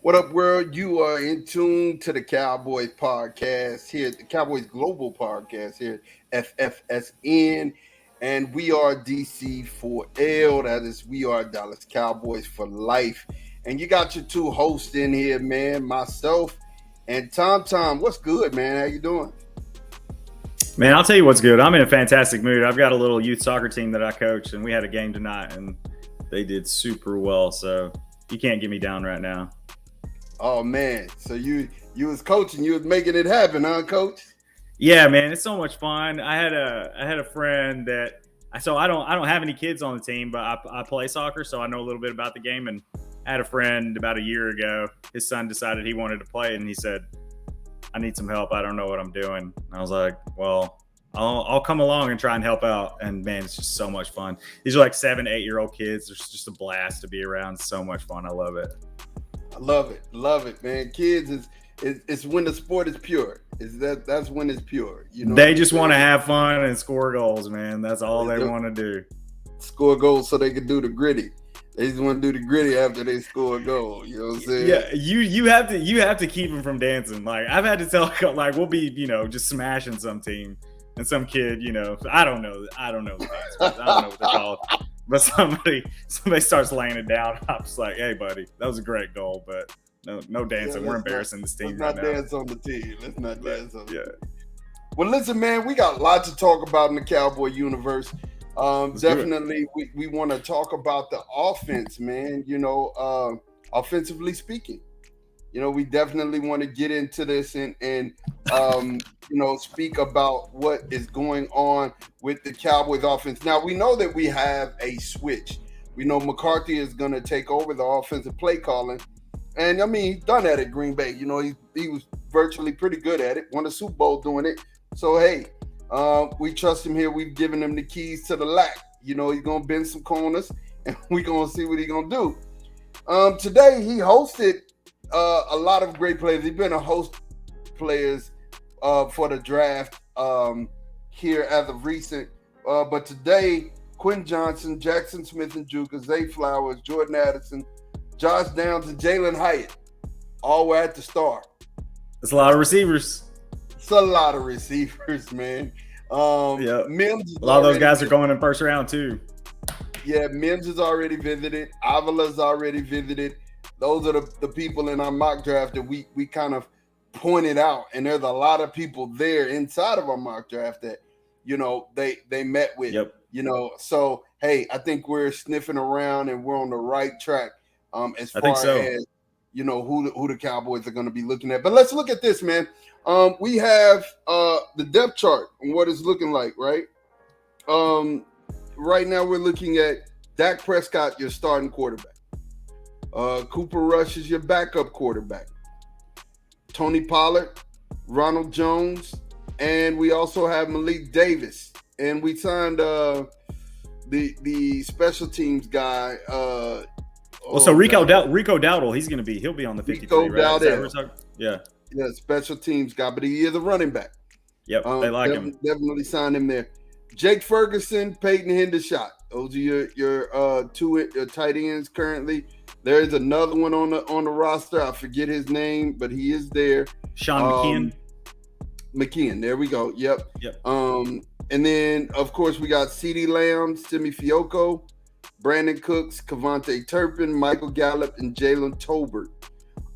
What up, world? You are in tune to the Cowboys podcast here, the Cowboys Global podcast here at FFSN. And we are DC4L. That is, we are Dallas Cowboys for life. And you got your two hosts in here, man, myself and Tom Tom. What's good, man? How you doing? Man, I'll tell you what's good. I'm in a fantastic mood. I've got a little youth soccer team that I coach, and we had a game tonight, and they did super well. So you can't get me down right now. Oh man, so you was coaching, you was making it happen, huh, Coach? Yeah, man, it's so much fun. I had a friend that I don't have any kids on the team, but I play soccer, so I know a little bit about the game. And I had a friend about a year ago. His son decided he wanted to play, and he said, "I need some help. I don't know what I'm doing." And I was like, "Well, I'll come along and try and help out." And man, it's just so much fun. These are like 7, 8-year-old kids. It's just a blast to be around. So much fun. I love it. I love it, man. Kids it's when the sport is pure. That's when it's pure. You know, they just want to have fun and score goals, man. That's all they want to do. Score goals so they can do the gritty. They just want to do the gritty after they score a goal. You know what I'm saying? Yeah, you have to keep them from dancing. Like I've had to tell, like we'll be just smashing some team and some kid. I don't know the dance moves. I don't know what they're called. But somebody starts laying it down. I'm just like, hey, buddy, that was a great goal, but no dancing. We're embarrassing this team right now. Let's not dance on the team. Let's not dance on the team. Well, listen, man, we got a lot to talk about in the Cowboy universe. Definitely, we want to talk about the offense, man. Offensively speaking. We definitely want to get into this and speak about what is going on with the Cowboys offense. Now, we know that we have a switch. We know McCarthy is going to take over the offensive play calling. And, I mean, he's done that at Green Bay. He was virtually pretty good at it, won a Super Bowl doing it. So, hey, we trust him here. We've given him the keys to the lack. He's going to bend some corners, and we're going to see what he's going to do. Today, he hosted a lot of great players. He's been a host players for the draft here as of recent. But today, Quentin Johnson, Jackson Smith and Juka, Zay Flowers, Jordan Addison, Josh Downs, and Jalen Hyatt all were at the start. It's a lot of receivers. It's a lot of receivers, man. Mims, a lot of those guys are going in first round too. Yeah, Mims is already visited. Avila's already visited. Those are the people in our mock draft that we kind of pointed out. And there's a lot of people there inside of our mock draft that, they met with. Yep. So, hey, I think we're sniffing around and we're on the right track as far as, who the Cowboys are going to be looking at. But let's look at this, man. We have the depth chart and what it's looking like, right? Right now we're looking at Dak Prescott, your starting quarterback. Cooper Rush is your backup quarterback. Tony Pollard, Ronald Jones, and we also have Malik Davis. And we signed the special teams guy. So Rico Dowdle, he'll be on the 53, Rico right? Dowdle. Yeah, special teams guy, but he is a running back. Yep, they like him. Definitely signed him there. Jake Ferguson, Peyton Hendershot. Those are your two tight ends currently. There is another one on the roster. I forget his name, but he is there. Sean McKeon. There we go. Yep. And then, of course, we got CeeDee Lamb, Simi Fioco, Brandon Cooks, Kavontae Turpin, Michael Gallup, and Jalen Tolbert.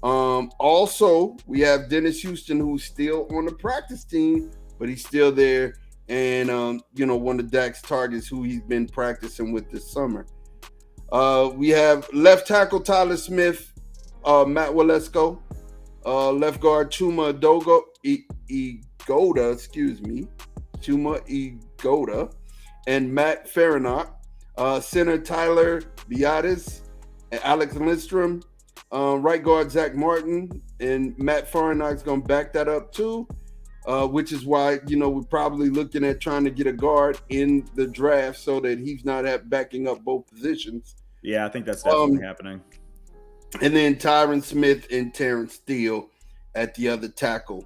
Also, we have Dennis Houston, who's still on the practice team, but he's still there. And, one of Dak's targets who he's been practicing with this summer. We have left tackle Tyler Smith, Matt Walesko, left guard Chuma Egoda, and Matt Farinock, center Tyler Biadasz, and Alex Lindstrom, right guard Zach Martin, and Matt Farinock's going to back that up too, which is why, we're probably looking at trying to get a guard in the draft so that he's not backing up both positions. Yeah, I think that's definitely happening. And then Tyron Smith and Terrence Steele at the other tackle.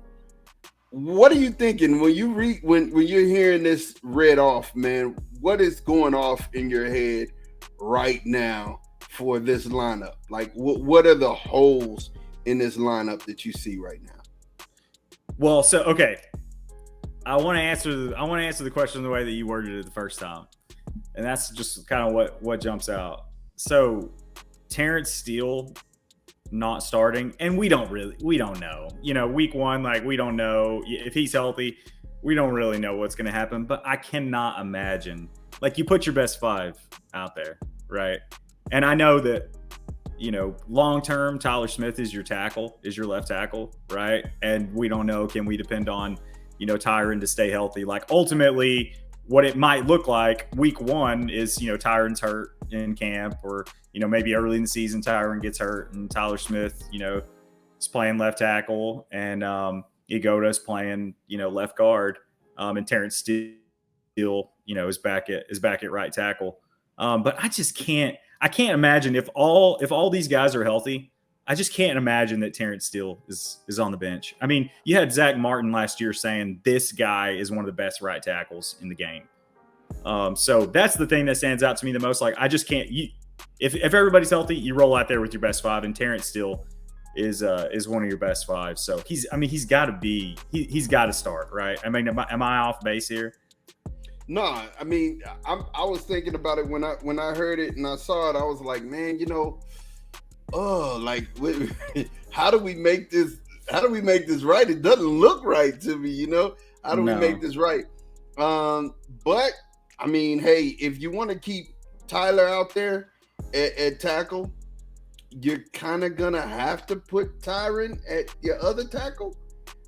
What are you thinking when you when you're hearing this read off, man? What is going off in your head right now for this lineup? Like, what are the holes in this lineup that you see right now? Well, so okay, I want to answer the question the way that you worded it the first time, and that's just kind of what jumps out. So Terrence Steele not starting, and we don't know. Week one, like, we don't know if he's healthy. We don't really know what's going to happen, but I cannot imagine, like, you put your best 5 out there, right? And I know that, long term, Tyler Smith is your left tackle, right? And we don't know, can we depend on, Tyron to stay healthy? Like, ultimately, what it might look like week one is, Tyron's hurt in camp, or, maybe early in the season, Tyron gets hurt and Tyler Smith, is playing left tackle, and Igota's playing, left guard, and Terrence Steele, is back at right tackle. But I can't imagine if all these guys are healthy. I just can't imagine that Terrence Steele is on the bench. I mean, you had Zach Martin last year saying this guy is one of the best right tackles in the game. So that's the thing that stands out to me the most. Like, I just can't. If everybody's healthy, you roll out there with your best 5, and Terrence Steele is one of your best 5. So he's got to start, right? I mean, am I off base here? No, I mean, I was thinking about it when I heard it and I saw it. I was like, man, how do we make this? How do we make this right? It doesn't look right to me, How do we make this right? But I mean, hey, if you want to keep Tyler out there at tackle, you're kind of gonna have to put Tyron at your other tackle,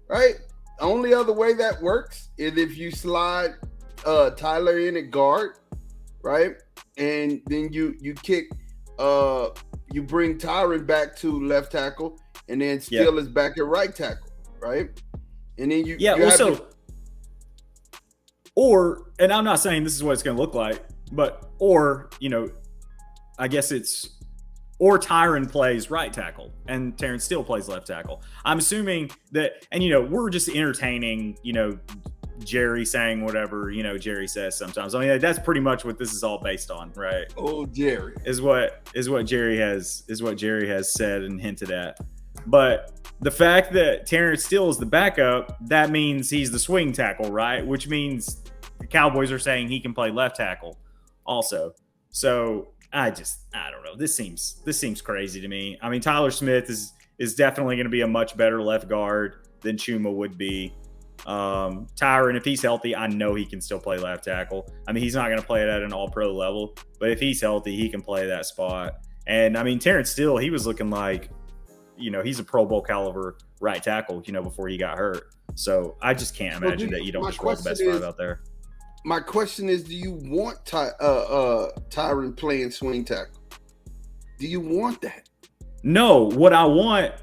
right? The only other way that works is if you slide Tyler in at guard, right? And then you kick you bring Tyron back to left tackle, and then Steele is back at right tackle, right? And then and I'm not saying this is what it's going to look like, but I guess or Tyron plays right tackle and Terrence Steele plays left tackle. I'm assuming that, and we're just entertaining, Jerry saying whatever, Jerry says sometimes. I mean, that's pretty much what this is all based on, right? Oh, Jerry is what Jerry has said and hinted at. But the fact that Terrence Steele is the backup, that means he's the swing tackle, right? Which means the Cowboys are saying he can play left tackle also. So I don't know. This seems crazy to me. I mean, Tyler Smith is definitely going to be a much better left guard than Chuma would be. Tyron, if he's healthy, I know he can still play left tackle. I mean, he's not going to play it at an all-pro level, but if he's healthy, he can play that spot. And I mean, Terrence Steele, he was looking like, he's a Pro Bowl caliber right tackle, before he got hurt. So I just can't imagine that you don't just roll the best 5 out there. My question is, do you want Tyron playing swing tackle? Do you want that? No, what I want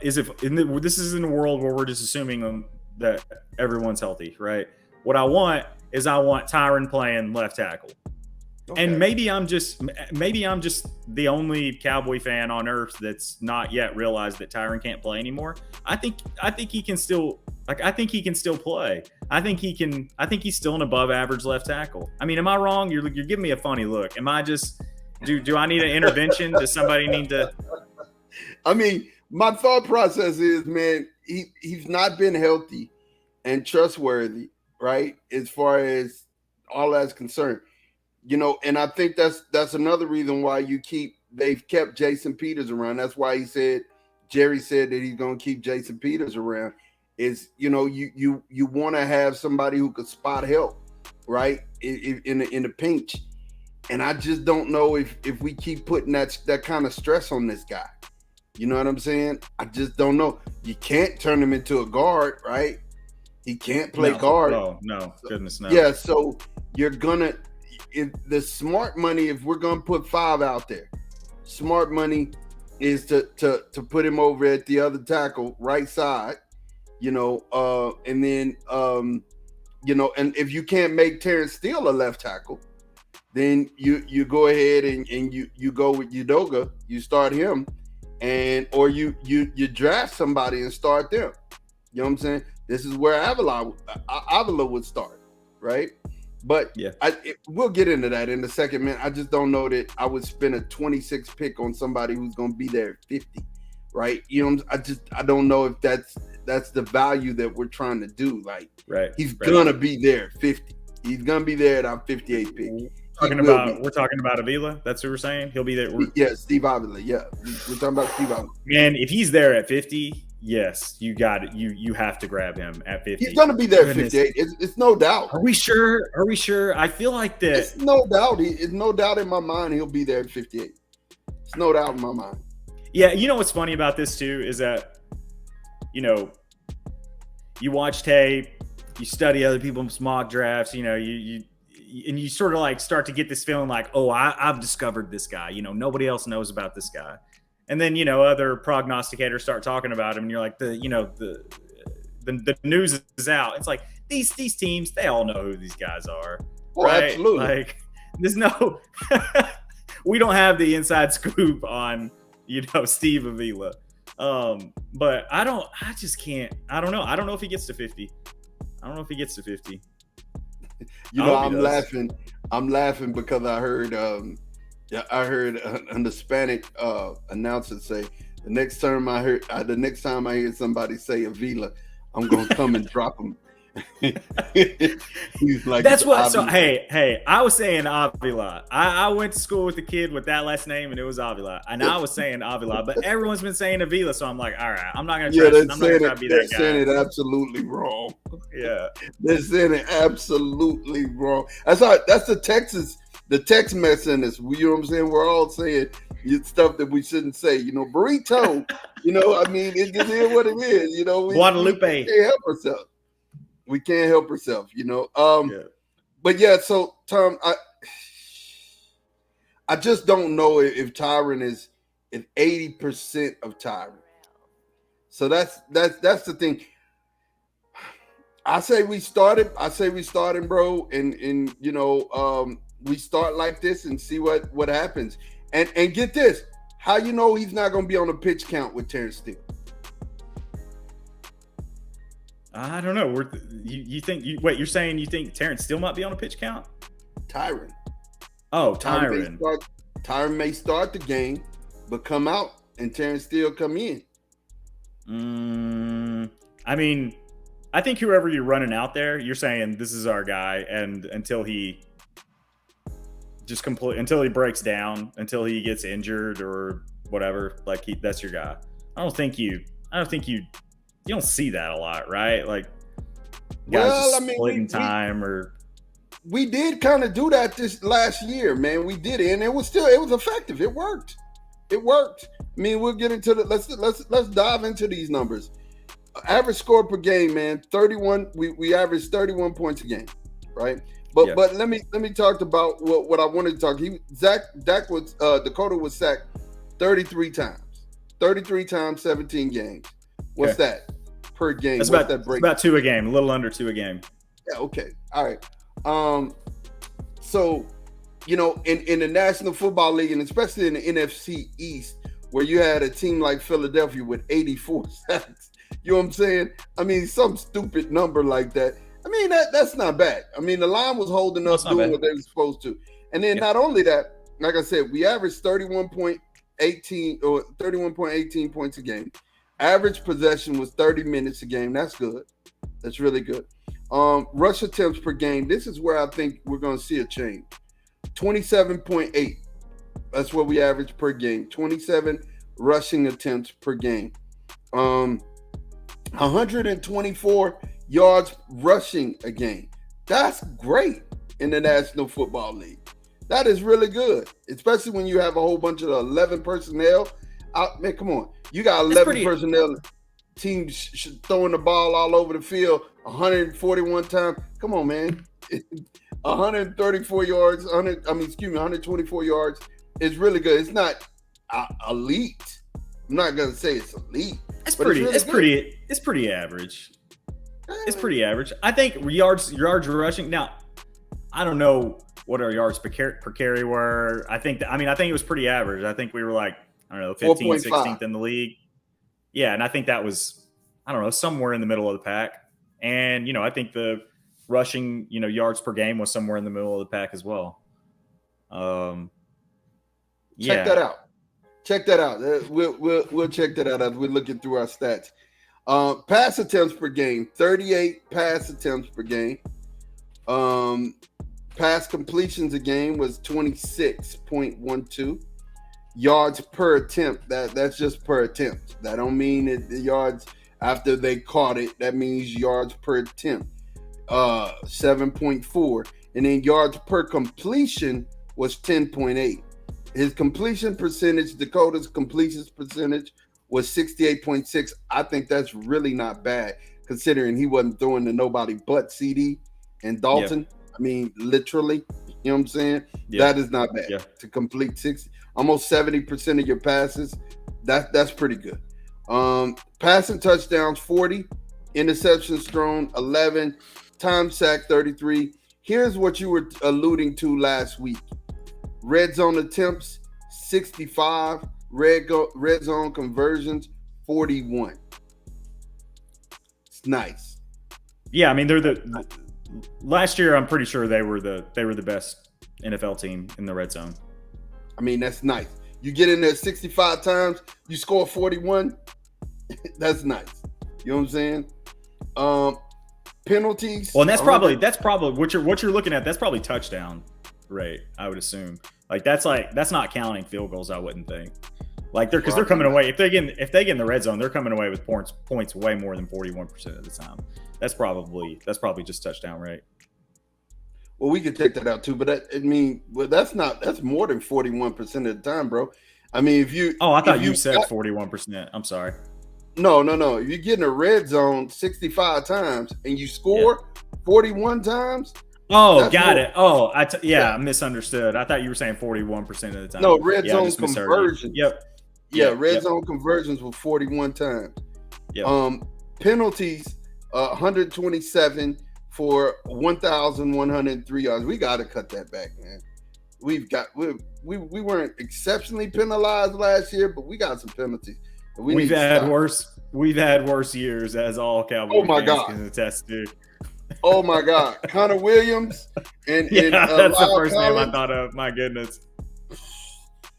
is this is in a world where we're just assuming that everyone's healthy, right? What I want Tyron playing left tackle. Okay. And maybe I'm just the only Cowboy fan on earth that's not yet realized that Tyron can't play anymore. I think he can still play. I think he's still an above average left tackle. I mean, am I wrong? You're giving me a funny look. Am I just do I need an intervention? Does somebody need to? I mean, my thought process is, man, he's not been healthy and trustworthy, right? As far as all that's concerned, and I think that's another reason why they've kept Jason Peters around. That's why Jerry said that he's going to keep Jason Peters around. Is you want to have somebody who could spot help, right? In a pinch. And I just don't know if we keep putting that kind of stress on this guy. You know what I'm saying? I just don't know. You can't turn him into a guard, right? He can't play guard. No, goodness no. Yeah, so you're gonna the smart money, if we're gonna put 5 out there, smart money is to put him over at the other tackle, right side, and then and if you can't make Terrence Steele a left tackle, then you go ahead and you go with Udoga, you start him, or you draft somebody and start them. You know what I'm saying? This is where Avila would start, right? But yeah, we'll get into that in a second, man. I just don't know that I would spend a 26 pick on somebody who's going to be there at 50. right? I don't know if that's the value that we're trying to do. Like, he's gonna be there 50. He's gonna be there at our 58 pick. We're talking about Avila. That's what we're saying. He'll be there. Yeah, Steve Avila. Yeah, we're talking about Steve Avila. Man, if he's there at 50, yes, you got it. You have to grab him at 50. He's gonna be there at 58. It's no doubt. Are we sure? I feel like that. It's no doubt. It's no doubt in my mind he'll be there at 58. It's no doubt in my mind. Yeah, you know what's funny about this too is that, you watch tape, you study other people's mock drafts, and you sort of like start to get this feeling like, oh, I've discovered this guy. Nobody else knows about this guy. And then, other prognosticators start talking about him, and you're like, the news is out. It's like these teams, they all know who these guys are. Oh, right? Absolutely. Like, there's no we don't have the inside scoop on, Steve Avila. But I don't know. I don't know if he gets to 50. I'm laughing because I heard an Hispanic announcer say the next time I hear somebody say Avila, I'm gonna come and drop him. He's like, that's what. So hey, I was saying Avila. I went to school with a kid with that last name, and it was Avila. And I was saying Avila, but everyone's been saying Avila, so I'm like, all right, I'm not gonna try. I'm not gonna try to be that guy. They're saying it absolutely wrong. Yeah, they're saying it absolutely wrong. That's the text messing us. You know what I'm saying? We're all saying stuff that we shouldn't say. Burrito. I mean, it just is what it is. Guadalupe. We can't help ourselves. We can't help ourselves, But yeah, so Tom, I just don't know if Tyron is 80% of Tyron. So that's the thing. I say we started, bro, and we start like this and see what happens. And get this, how he's not going to be on the pitch count with Terrence Steele? I don't know. You're saying you think Terrence Steele might be on a pitch count? Tyron. Oh, Tyron. Tyron may start the game, but come out and Terrence Steele come in. I mean, I think whoever you're running out there, you're saying this is our guy, and until he breaks down, until he gets injured or whatever, like that's your guy. I don't think you don't see that a lot, right? Like guys splitting time or. We did kind of do that this last year, man. We did it, and it was effective. It worked. I mean, we'll get into let's dive into these numbers. Average score per game, man. 31. We averaged 31 points a game, right? But let me talk about what I wanted to talk. Dakota was sacked 33 times. 33 times, 17 games. What's that per game? That's about 2 a game, a little under 2 a game. Yeah, okay. All right. So, in the National Football League, and especially in the NFC East, where you had a team like Philadelphia with 84 sacks, you know what I'm saying? I mean, some stupid number like that. I mean, that's not bad. I mean, the line was holding up, doing what they were supposed to. And then not only that, like I said, we averaged 31.18 points a game. Average possession was 30 minutes a game. That's good. That's really good. Rush attempts per game. This is where I think we're going to see a change. 27.8. That's what we average per game. 27 rushing attempts per game. 124 yards rushing a game. That's great in the National Football League. That is really good, especially when you have a whole bunch of 11 personnel. Man, come on. You got 11 personnel. Teams throwing the ball all over the field 141 times. Come on, man. 134 yards. 124 yards is really good. It's not elite. I'm not gonna say it's elite. It's pretty average. It's pretty average. I think yards rushing. Now, I don't know what our yards per carry were. I think it was pretty average. I think we were like, I don't know, 15th, 16th in the league. Yeah, and I think that was, I don't know, somewhere in the middle of the pack. And, I think the rushing, yards per game was somewhere in the middle of the pack as well. Check that out. Check that out. We'll check that out as we're looking through our stats. Pass attempts per game, 38 pass attempts per game. Pass completions a game was 26.12. Yards per attempt, that's just per attempt. That don't mean that the yards after they caught it. That means yards per attempt, 7.4. And then yards per completion was 10.8. His completion percentage, Dakota's completion percentage was 68.6. I think that's really not bad considering he wasn't throwing to nobody but CD and Dalton. Yeah. I mean, literally, you know what I'm saying? Yeah. That is not bad to complete 60, almost 70% of your passes. That's pretty good. Passing touchdowns 40, interceptions thrown 11, time sack 33. Here's what you were alluding to last week. Red zone attempts 65, red zone conversions 41. It's nice. Yeah, I mean they're last year I'm pretty sure they were the best NFL team in the red zone. I mean, that's nice. You get in there 65 times, you score 41. That's nice. You know what I'm saying? Penalties. Well, and that's probably what you're looking at. That's probably touchdown rate, I would assume. That's not counting field goals, I wouldn't think. Because they're coming away. If they get in the red zone, they're coming away with points way more than 41% of the time. That's probably just touchdown rate. Well, we could take that out too, but that's more than 41% of the time, bro. I mean, if you I thought you said 41%. I'm sorry. No. If you get in a red zone 65 times and you score 41 times. Oh, got it. Oh, I misunderstood. I thought you were saying 41% of the time. No, red zone conversions. Yep. Red zone conversions were 41 times. Yep. Penalties, 127 for 1,103 yards. We got to cut that back, man. We weren't exceptionally penalized last year, but we got some penalties. We've had worse years, as all Cowboy fans can attest to. Oh my God, Connor Williams and that's the first Collins. name I thought of. My goodness.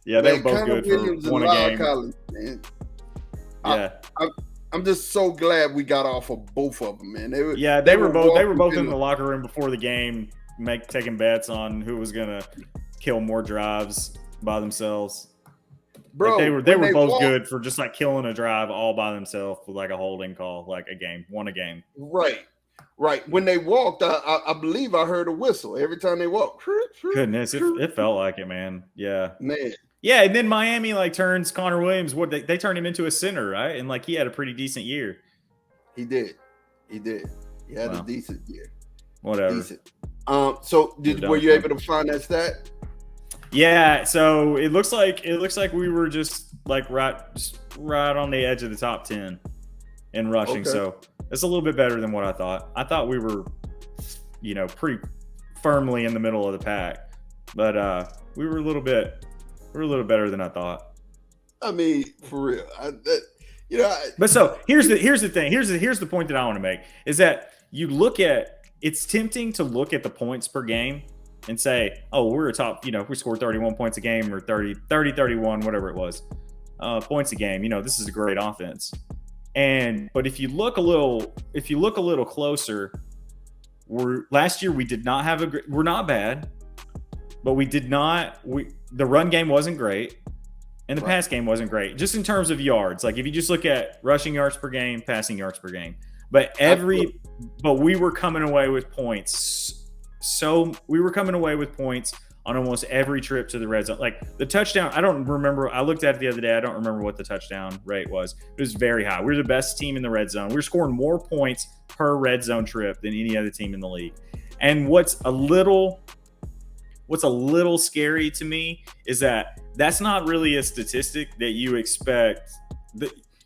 Yeah, they were both Connor good Williams for one a game. Collins, man. Yeah, I'm just so glad we got off of both of them, man. They were both in the locker room before the game, taking bets on who was gonna kill more drives by themselves. Bro, they were both good for just killing a drive all by themselves with a holding call, won a game. Right. When they walked, I believe I heard a whistle every time they walked. Goodness, it felt like it, man. Yeah. Man. Yeah, and then Miami turns Connor Williams. They turned him into a center, right? And he had a pretty decent year. He did. He had a decent year. Whatever. Decent. So were you able to find that stat? Yeah, so it looks like we were just right on the edge of the top 10 in rushing. Okay. So it's a little bit better than what I thought. I thought we were, pretty firmly in the middle of the pack, but we were a little bit better than I thought. I mean, for real. But so here's the thing. Here's the point that I want to make is that it's tempting to look at the points per game and say, oh, we're a top, we scored 31 points a game or 30, 31, whatever it was, points a game. This is a great offense. But if you look a little closer, last year we did not have we're not bad, but the run game wasn't great and the pass game wasn't great. Just in terms of yards, if you just look at rushing yards per game, passing yards per game, but we were coming away with points. So we were coming away with points on almost every trip to the red zone. The touchdown, I don't remember. I looked at it the other day. I don't remember what the touchdown rate was. It was very high. We were the best team in the red zone. We were scoring more points per red zone trip than any other team in the league. And what's a little scary to me is that that's not really a statistic that you expect.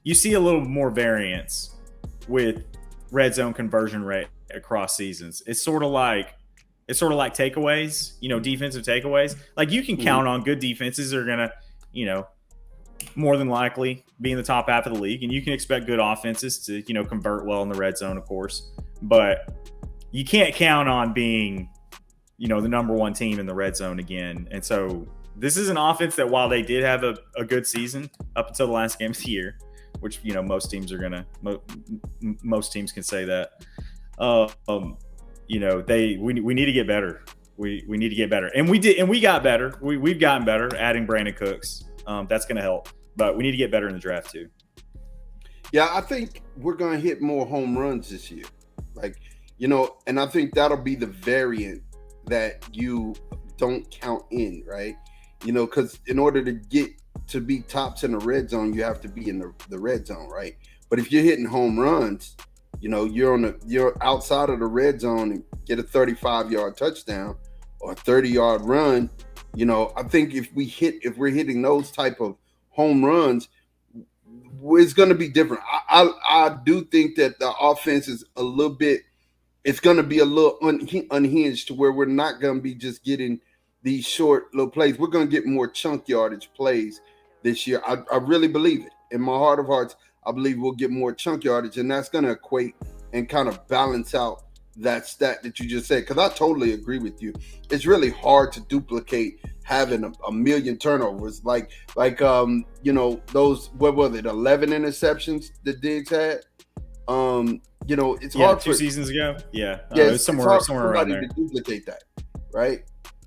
You see a little more variance with red zone conversion rate across seasons. It's sort of like takeaways, defensive takeaways. You can count on good defenses are going to, more than likely be in the top half of the league. And you can expect good offenses to, convert well in the red zone, of course. But you can't count on being, the number one team in the red zone again. And so this is an offense that, while they did have a good season up until the last game of the year, which, you know, most teams can say that. You know, we need to get better. We need to get better, and we got better. We've gotten better adding Brandon Cooks. That's going to help, but we need to get better in the draft too. Yeah, I think we're going to hit more home runs this year. Like, you know, and I think that'll be the variant that you don't count in, right? You know, because in order to get to be tops in the red zone, you have to be in the red zone, right? But if you're hitting home runs, you know, you're outside of the red zone and get a 35-yard touchdown or a 30-yard run. You know, I think if we're hitting those type of home runs, it's going to be different. I do think that the offense is a little bit. It's going to be a little unhinged to where we're not going to be just getting these short little plays. We're going to get more chunk yardage plays this year. I really believe it. In my heart of hearts, I believe we'll get more chunk yardage, and that's going to equate and kind of balance out that stat that you just said, because I totally agree with you. It's really hard to duplicate having a million turnovers. Like you know, those, what was it, 11 interceptions that Diggs had? You know, it's hard 2 seasons ago. Yeah, it's somewhere around there to duplicate that, right?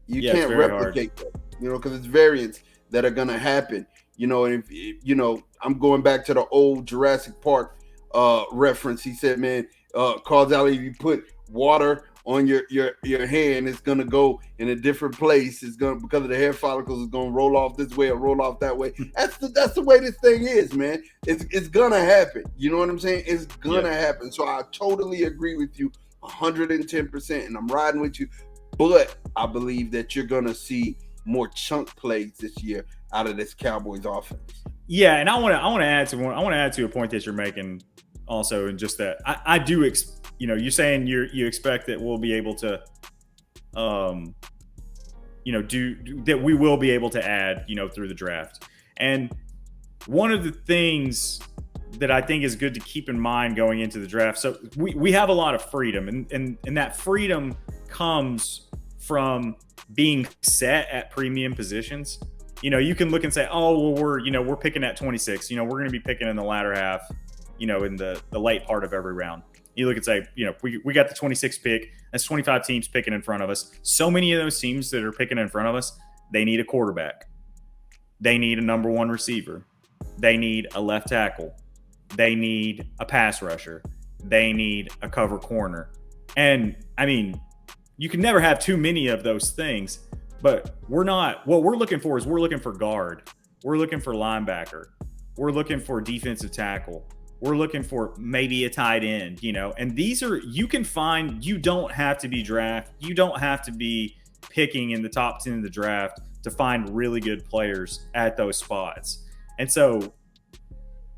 You Yeah, can't replicate that, you know, because it's variants that are going to happen. You know, and if, you know, I'm going back to the old Jurassic Park reference. He said, man, causality, if you put water on your hand, it's going to go in a different place. It's going to, because of the hair follicles, it's going to roll off this way or roll off that way. That's the way this thing is, man. It's going to happen. You know what I'm saying? It's going to happen. So I totally agree with you 110%, and I'm riding with you. But I believe that you're going to see more chunk plays this year out of this Cowboys offense. Yeah, and I want to add to a point that you're making also, and just that I do you know, you're saying you expect that we'll be able to you know, do that, we will be able to add, you know, through the draft. And one of the things that I think is good to keep in mind going into the draft, so we have a lot of freedom, and that freedom comes from being set at premium positions. You know, you can look and say, oh, well, we're picking at 26. You know, we're going to be picking in the latter half, you know, in the late part of every round. You look and say, you know, we got the 26th pick. That's 25 teams picking in front of us. So many of those teams that are picking in front of us, they need a quarterback. They need a number one receiver. They need a left tackle. They need a pass rusher. They need a cover corner. And, I mean, you can never have too many of those things. But what we're looking for is, we're looking for guard. We're looking for linebacker. We're looking for defensive tackle. We're looking for maybe a tight end, you know. And these are, you don't have to be you don't have to be picking in the top 10 of the draft to find really good players at those spots. And so,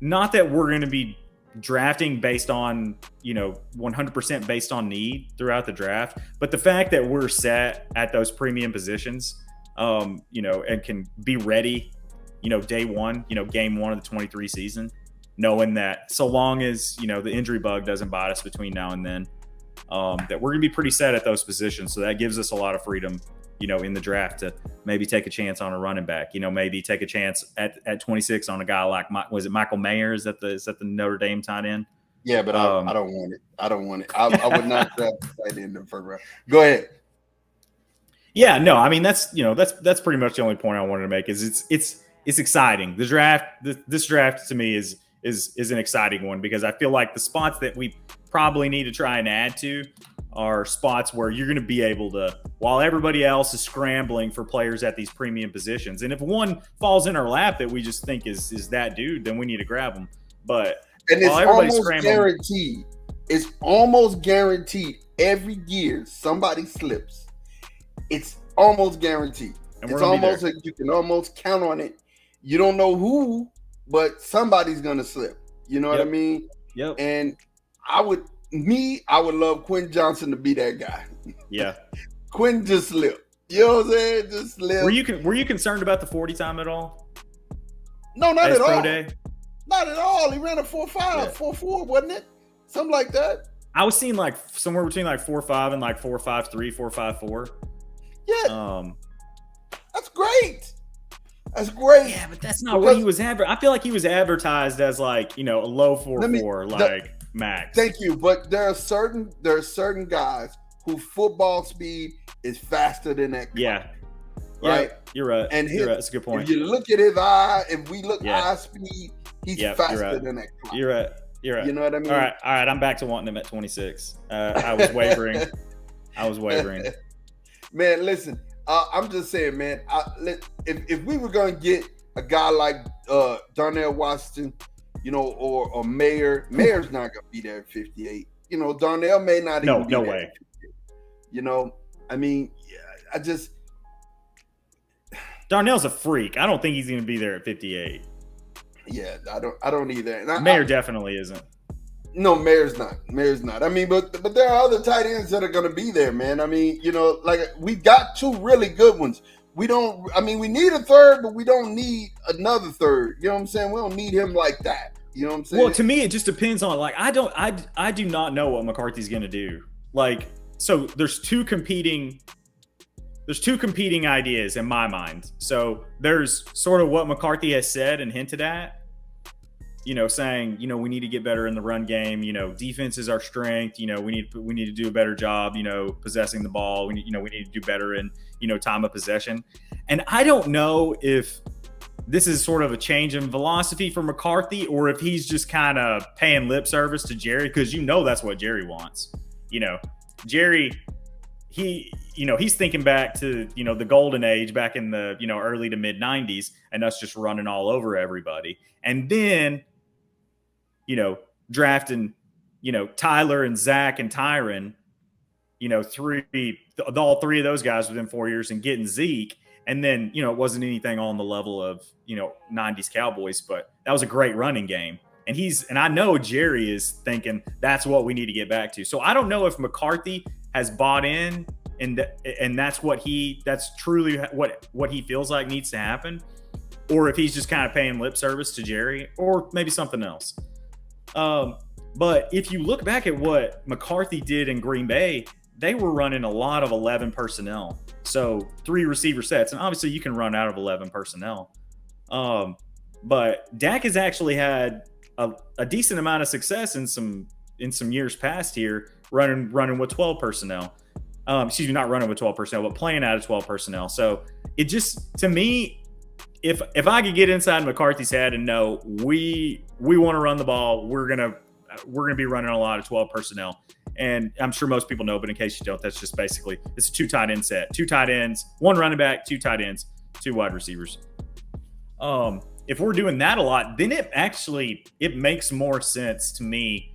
not that we're going to be drafting based on, you know, 100% based on need throughout the draft, but the fact that we're set at those premium positions, you know, and can be ready, you know, day one, you know, game one of the 23 season, knowing that so long as, you know, the injury bug doesn't bite us between now and then, that we're going to be pretty set at those positions. So that gives us a lot of freedom, you know, in the draft to maybe take a chance on a running back, you know, maybe take a chance at 26 on a guy like, was it Michael Mayer? Is that the Notre Dame tight end? Yeah, but I don't want it. I would not draft the tight end in the first round. Go ahead. Yeah, no, I mean, that's pretty much the only point I wanted to make. Is it's exciting. The draft, this draft to me is an exciting one, because I feel like the spots that we probably need to try and add to are spots where you're going to be able to, while everybody else is scrambling for players at these premium positions. And if one falls in our lap that we just think is that dude, then we need to grab them. But it's almost guaranteed. It's almost guaranteed every year somebody slips. It's almost guaranteed. And it's almost like you can almost count on it. You don't know who, but somebody's going to slip. You know what I mean? Yep. And I would love Quentin Johnson to be that guy. Yeah. Quentin just slipped. You know what I'm saying? Just slipped. Were you concerned about the 40 time at all? No, not at all. Pro day? Not at all. He ran a 4.5, 4.4, wasn't it? Something like that. I was seeing like somewhere between like 4.5 and like 4.53, 4.54. Yeah. That's great. That's great. Yeah, but that's not what he was I feel like he was advertised as like, a low 4.4 max. Thank you, but there are certain guys whose football speed is faster than that. Yeah. Right. You're right. And you're right. That's a good point. If you look at his eye, if we look eye speed, he's faster than that clock. You're right. You know what I mean? All right. I'm back to wanting him at 26. I was wavering. Man, listen. I'm just saying, man. If we were gonna get a guy like Darnell Washington, or Mayer, Mayer's not gonna be there at 58. Darnell may not even be there. No way. I mean, I just. Darnell's a freak. I don't think he's going to be there at 58. Yeah, I don't either. And Mayer definitely isn't. No, Mayer's not. I mean, but there are other tight ends that are going to be there, man. I mean, like we got two really good ones. We need a third, but we don't need another third. You know what I'm saying? We don't need him like that. You know what I'm saying? Well, to me, it just depends on I do not know what McCarthy's going to do. Like, so there's two competing ideas in my mind. So there's sort of what McCarthy has said and hinted at, saying, we need to get better in the run game. Defense is our strength. We need to do a better job, possessing the ball. We need to do better in, time of possession. And I don't know if this is sort of a change in philosophy for McCarthy or if he's just kind of paying lip service to Jerry, because that's what Jerry wants. Jerry, he's thinking back to, the golden age back in the, early to mid 90s and us just running all over everybody. And then, drafting, Tyler and Zach and Tyron, all three of those guys within 4 years and getting Zeke. And then, it wasn't anything on the level of, 90s Cowboys, but that was a great running game. And I know Jerry is thinking that's what we need to get back to. So I don't know if McCarthy has bought in and that's truly what he feels like needs to happen, or if he's just kind of paying lip service to Jerry, or maybe something else. But if you look back at what McCarthy did in Green Bay, they were running a lot of 11 personnel. So 3 receiver sets, and obviously you can run out of 11 personnel. But Dak has actually had a decent amount of success in some years past here, running with 12 personnel. Excuse me, not running with 12 personnel, but playing out of 12 personnel. So it just, to me, if I could get inside McCarthy's head and know we want to run the ball, we're gonna be running a lot of 12 personnel. And I'm sure most people know, but in case you don't, that's just basically it's a 2 tight end set, 2 tight ends, 1 running back, 2 tight ends, 2 wide receivers. If we're doing that a lot, then it makes more sense to me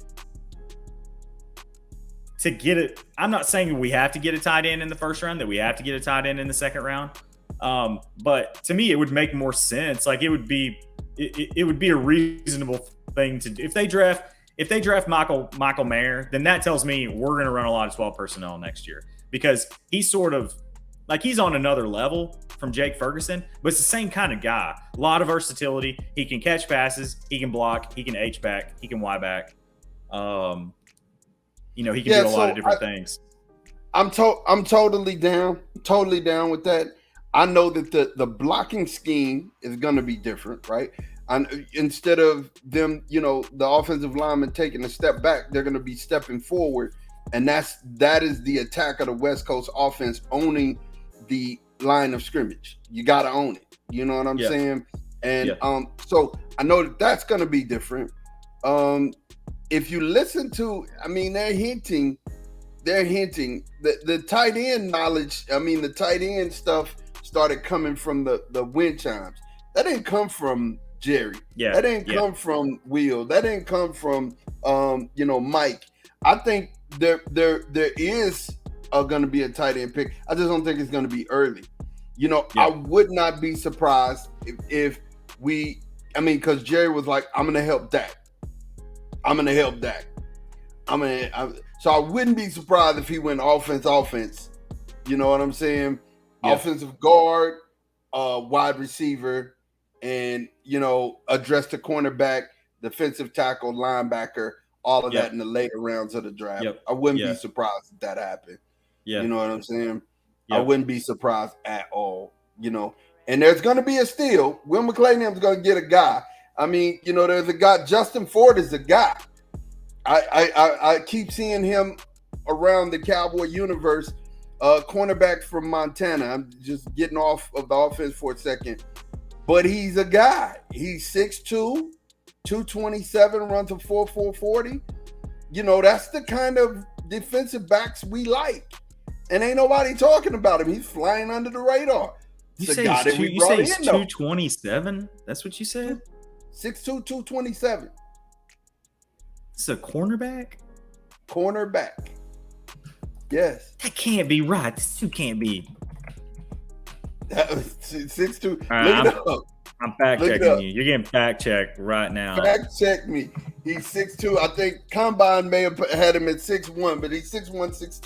to get it. I'm not saying we have to get a tight end in the first round, that we have to get a tight end in the second round. But to me, it would make more sense. Like it would be a reasonable thing to do. If they draft Michael Mayer, then that tells me we're going to run a lot of 12 personnel next year, because he's sort of like he's on another level from Jake Ferguson, but it's the same kind of guy. A lot of versatility. He can catch passes. He can block. He can H back. He can Y back. He can do a lot of different things. I'm totally down with that. I know that the blocking scheme is going to be different, right? And instead of them, the offensive linemen taking a step back, they're going to be stepping forward, and that is the attack of the West Coast offense, owning the line of scrimmage. You got to own it. You know what I'm saying? And so I know that's going to be different. If you listen to, they're hinting the tight end knowledge. The tight end stuff started coming from the wind chimes. That didn't come from Jerry. Yeah. That didn't come from Will. That didn't come from Mike. I think there is going to be a tight end pick. I just don't think it's going to be early. I would not be surprised if we, because Jerry was like, I'm going to help Dak. So I wouldn't be surprised if he went offense. You know what I'm saying? Yeah. Offensive guard, wide receiver, and, address the cornerback, defensive tackle, linebacker, all of that in the later rounds of the draft. Yep. I wouldn't be surprised if that happened. Yeah. You know what I'm saying? Yep. I wouldn't be surprised at all, and there's going to be a steal. Will McClay is going to get a guy. I mean, there's a guy. Justin Ford is a guy. I keep seeing him around the Cowboy universe. Cornerback from Montana. I'm just getting off of the offense for a second. But he's a guy. He's 6'2", 227, runs a 4.40. That's the kind of defensive backs we like. And ain't nobody talking about him. He's flying under the radar. You say he's 227? That's what you said? 6'2", 227. This is a cornerback? Cornerback. Yes. That can't be right. This dude can't be. 6'2". Right, Look it up. I'm fact checking you. You're getting fact checked right now. Fact check me. He's 6'2". I think Combine may have had him at 6'1", but he's 6'1", 6'2",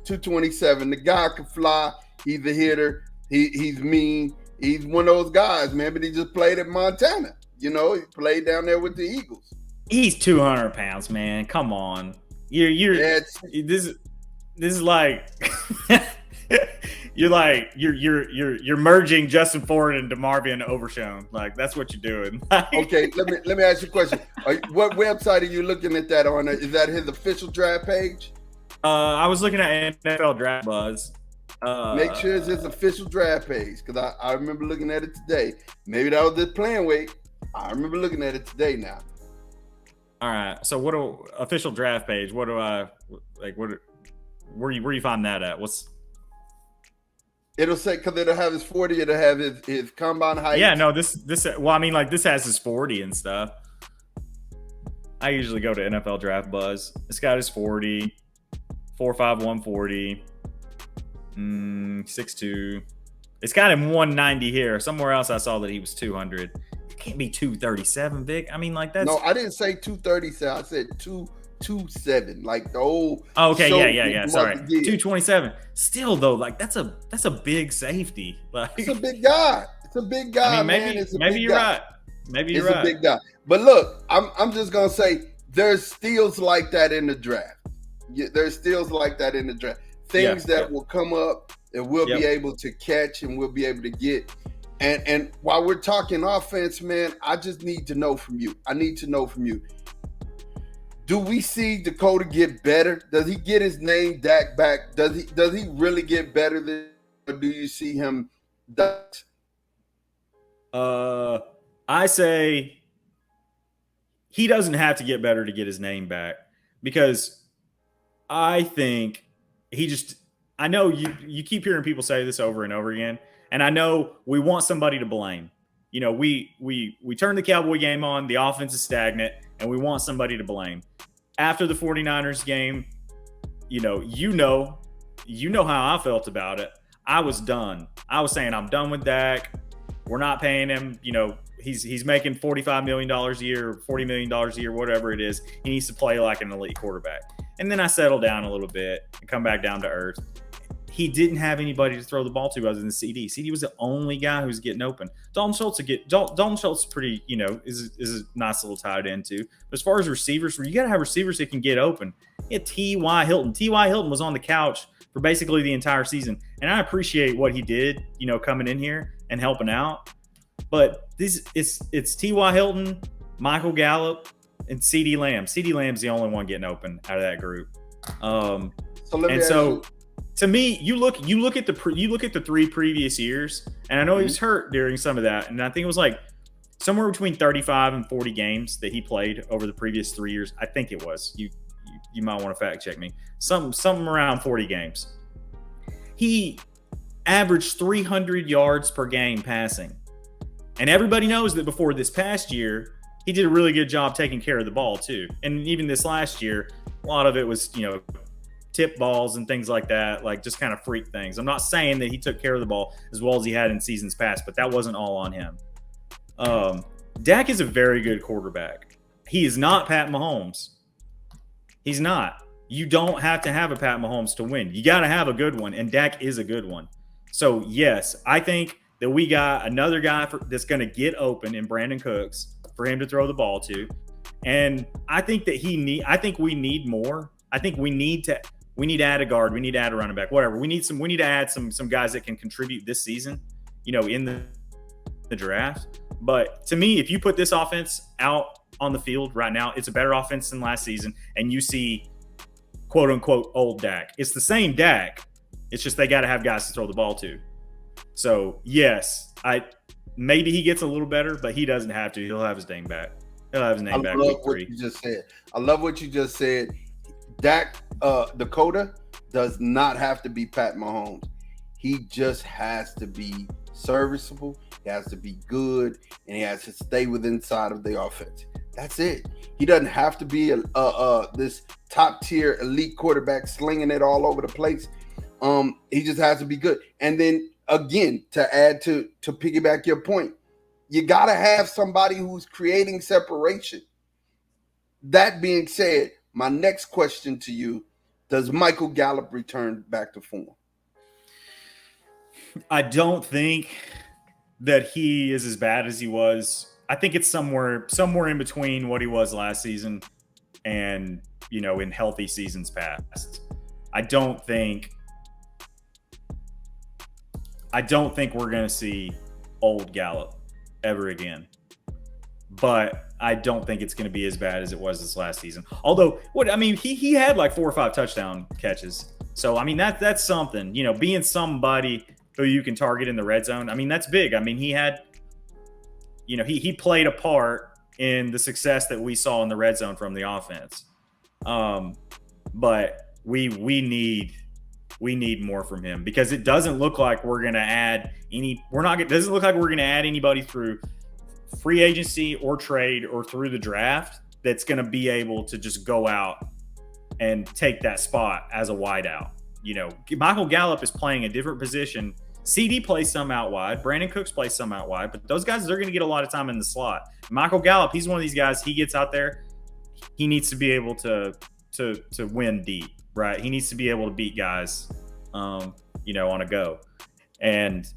227. The guy can fly. He's a hitter. He's mean. He's one of those guys, man. But he just played at Montana. He played down there with the Eagles. He's 200 pounds, man. Come on. This is like you're merging Justin Ford and DeMarvion Overshown. Like, that's what you're doing. Okay, let me ask you a question. What website are you looking at that on? Is that his official draft page? I was looking at NFL Draft Buzz. Make sure it's his official draft page, because I remember looking at it today. Maybe that was just playing weight. I remember looking at it today now. All right. So official draft page? What do I like? Where you find that at? It'll say, because it'll have his 40, it'll have his combine height. Yeah, no, this well, I mean, like, this has his 40 and stuff. I usually go to NFL Draft Buzz. It's got his 40, 4'5", 140, 6'2". It's got him 190 here. Somewhere else I saw that he was 200. It can't be 237, Vic. I mean, like, that's... No, I didn't say 237. I said 227, like the old... Oh, okay, yeah. Sorry, 227. Still, though, like, that's a big safety. Like, it's a big guy. I mean, maybe you're right. Maybe you're right. It's a big guy. But look, I'm just gonna say there's steals like that in the draft. There's steals like that in the draft. Things that will come up and we'll be able to catch and we'll be able to get. And while we're talking offense, man, I just need to know from you. Do we see Dakota get better? Does he get his name Dak back? Does he really get better than, or do you see him ducked? I say he doesn't have to get better to get his name back, because I think I know you keep hearing people say this over and over again, and I know we want somebody to blame. We turn the Cowboy game on, the offense is stagnant, and we want somebody to blame. After the 49ers game, you know how I felt about it. I was done. I was saying, I'm done with Dak. We're not paying him. He's making $45 million a year, $40 million a year, whatever it is. He needs to play like an elite quarterback. And then I settle down a little bit and come back down to earth. He didn't have anybody to throw the ball to other than CD. CD was the only guy who was getting open. Dalton Schultz is pretty, is a nice little tight end too. But as far as receivers, you got to have receivers that can get open. Yeah, T.Y. Hilton. T.Y. Hilton was on the couch for basically the entire season. And I appreciate what he did, coming in here and helping out. But it's T.Y. Hilton, Michael Gallup, and CD Lamb. CD Lamb's the only one getting open out of that group. To me, you look at the 3 previous years, and I know he was hurt during some of that, and I think it was like somewhere between 35 and 40 games that he played over the previous 3 years. I think it was. You might want to fact check me. Something around 40 games. He averaged 300 yards per game passing, and everybody knows that before this past year, he did a really good job taking care of the ball too. And even this last year, a lot of it was tip balls and things like that, like just kind of freak things. I'm not saying that he took care of the ball as well as he had in seasons past, but that wasn't all on him. Dak is a very good quarterback. He is not Pat Mahomes. He's not. You don't have to have a Pat Mahomes to win. You got to have a good one, and Dak is a good one. So, yes, I think that we got another guy that's going to get open in Brandon Cooks for him to throw the ball to. And I think that we need more. I think we need to add a guard. We need to add a running back, whatever. We need to add some guys that can contribute this season, in the the draft. But to me, if you put this offense out on the field right now, it's a better offense than last season, and you see quote unquote old Dak. It's the same Dak. It's just they got to have guys to throw the ball to. So yes, maybe he gets a little better, but he doesn't have to. He'll have his name back. He'll have his name back. I love what you just said. I love what you just said. Dak Dakota does not have to be Pat Mahomes. He just has to be serviceable. He has to be good, and he has to stay within inside of the offense. That's it. He doesn't have to be this top tier elite quarterback slinging it all over the place. He just has to be good. And then again, to add to piggyback your point, you got to have somebody who's creating separation. That being said, my next question to you, does Michael Gallup return back to form? I don't think that he is as bad as he was. I think it's somewhere in between what he was last season and, in healthy seasons past. I don't think we're going to see old Gallup ever again. But I don't think it's going to be as bad as it was this last season. Although, he had like 4 or 5 touchdown catches. So, that's something, being somebody who you can target in the red zone. That's big. He had, he played a part in the success that we saw in the red zone from the offense. But we need more from him, because it doesn't look like we're going to add doesn't look like we're going to add anybody through free agency or trade or through the draft that's going to be able to just go out and take that spot as a wideout. Michael Gallup is playing a different position. CD plays some out wide. Brandon Cooks plays some out wide, but those guys, they're going to get a lot of time in the slot. Michael Gallup, he's one of these guys. He gets out there. He needs to be able to win deep, right? He needs to be able to beat guys, on a go. And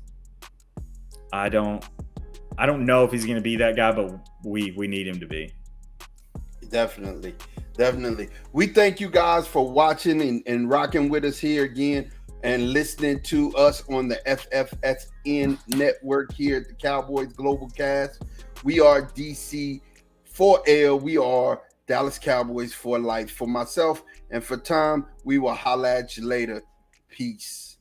I don't know if he's going to be that guy, but we need him to be. Definitely. We thank you guys for watching and rocking with us here again and listening to us on the FFSN network here at the Cowboys Global Cast. We are DC4L. We are Dallas Cowboys for life. For myself and for Tom, we will holla at you later. Peace.